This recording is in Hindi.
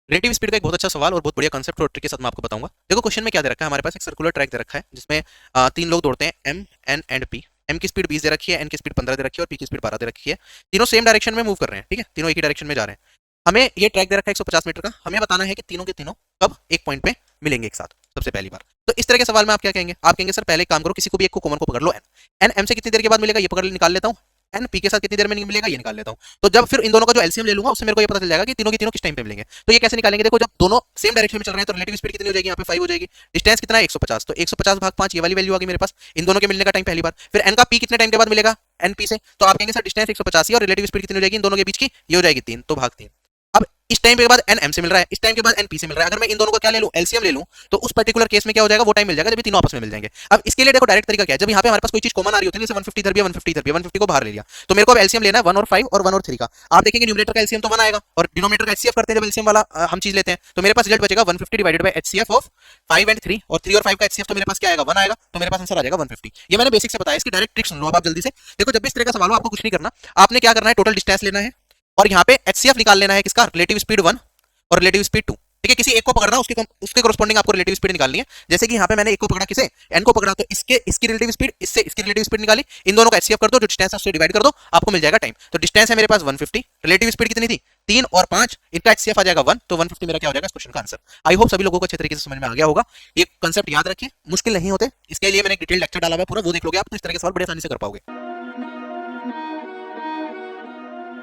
रिलेटिव स्पीड का एक बहुत अच्छा सवाल और बहुत बढ़िया कंसेप्ट और ट्रिक के साथ मैं आपको बताऊंगा। देखो क्वेश्चन में क्या दे रखा है, हमारे पास एक सर्कुलर ट्रैक दे रखा है जिसमें तीन लोग दौड़ते हैं, M N and P. M की स्पीड 20 दे रखी है, एन की स्पीड 15 दे रखी है और पी की स्पीड 12 दे रखी है। तीनों सेम डायरेक्शन में मूव कर रहे हैं, ठीक है, तीनों एक ही डायरेक्शन में जा रहे हैं। हमें ये ट्रैक दे रखा है 150 मीटर का, हमें बताना है कि तीनों के तीनों कब एक पॉइंट पे मिलेंगे एक साथ सबसे पहली बार। तो इस तरह के सवाल में आप क्या कहेंगे, आप कहेंगे सर पहले एक काम करो, किसी को भी एक को कॉमन को पकड़ लो, एन। एन एम से कितनी देर के बाद मिलेगा ये पकड़ निकाल लेता हूँ, एन पी के साथ कितनी देर में मिलेगा ये निकाल लेता हूँ। तो जब फिर इन दोनों का जो एलसीएम ले लूंगा उससे मेरे को ये पता चल जाएगा कि तीनों के तीनों किस टाइम पे मिलेंगे। तो ये कैसे निकालेंगे, देखो जब दोनों सेम डायरेक्शन में चल रहे हैं तो रिलेटिव स्पीड कितनी हो जाएगी, यहाँ पे 5 हो जाएगी। डिस्टेंस कितना है 150, तो 150 भाग 5 ये वाली वैल्यू आ गई मेरे पास, इन दोनों के मिलने का टाइम पहली बार। फिर एन का पी कितने टाइम के बाद मिलेगा एन पी से, तो आप कहेंगे सर डिस्टेंस 150 और रिलेटिव स्पीड कितनी हो जाएगी इन दोनों के बीच की, ये हो जाएगी 3, तो भाग 3। अब इस टाइम के बाद एन एम से मिल रहा है, इस टाइम के बाद एन पी से मिल रहा है, अगर मैं इन दोनों को क्या ले लूं एलसीएम ले लूं, तो उस पर्टिकुलर केस में क्या हो जाएगा, वो टाइम मिल जाएगा जब ये तीनों आपस में मिल जाएंगे। अब इसके लिए देखो डायरेक्ट तरीका क्या है, जब यहाँ पे हमारे पास कोई चीज कॉमन आ रही होती है, जैसे 150 इधर भी 150 इधर भी, 150 को बाहर ले लिया, तो मेरे को अब एलसीएम लेना है 1 और 5 और 1 और 3 का। आप देखेंगे न्यूमरेटर का एलसीएम तो 1 आएगा और डिनोमिनेटर का एचसीएफ करते हैं जब एलसीएम वाला हम चीज लेते हैं, तो मेरे पास रिजल्ट बचेगा 150 divided by HCF of 5 and 3, और 3 और 5 का एचसीएफ तो मेरे पास क्या आएगा 1 आएगा, तो मेरे पास आंसर आ जाएगा 150। ये मैंने बेसिक से बताया, इसकी डायरेक्ट ट्रिक सुन लो अब आप जल्दी से। देखो जब भी इस तरह का सवाल हो आपको कुछ नहीं करना, आपने क्या करना है, टोटल डिस्टेंस लेना है और यहाँ पे एचसीएफ निकाल लेना है किसका, रिलेटिव स्पीड 1 और रिलेटिव स्पीड 2। ठीक है, किसी एक को पकड़ना, उसके कोरस्पॉन्डिंग आपको रिलेटिव स्पीड निकालनी है। जैसे कि यहाँ पे मैंने एक को पकड़ा, किसे, एन को पकड़ा, तो इसकी रिलेटिव स्पीड इससे इसकी रिलेटिव स्पीड निकाली, इन दोनों का एचसीएफ कर दो, जो डिस्टेंस है उससे डिवाइड कर दो, आपको मिल जाएगा टाइम। तो डिस्टेंस है मेरे पास 150, रिलेटिव स्पीड कितनी थी 3 और 5, इनका एचसीएफ आ जाएगा 1, तो 150 मेरा क्या हो जाएगा इस क्वेश्चन का आंसर। आई होप सभी लोगों को अच्छे तरीके से समझ में आ गया होगा। ये कंसेप्ट याद रखिए, मुश्किल नहीं होते, इसके लिए मैंने एक डिटेल लेक्चर डाला हुआ है पूरा, वो देख लोगे आप तो इस तरह के सवाल बड़े आसानी से कर पाओगे।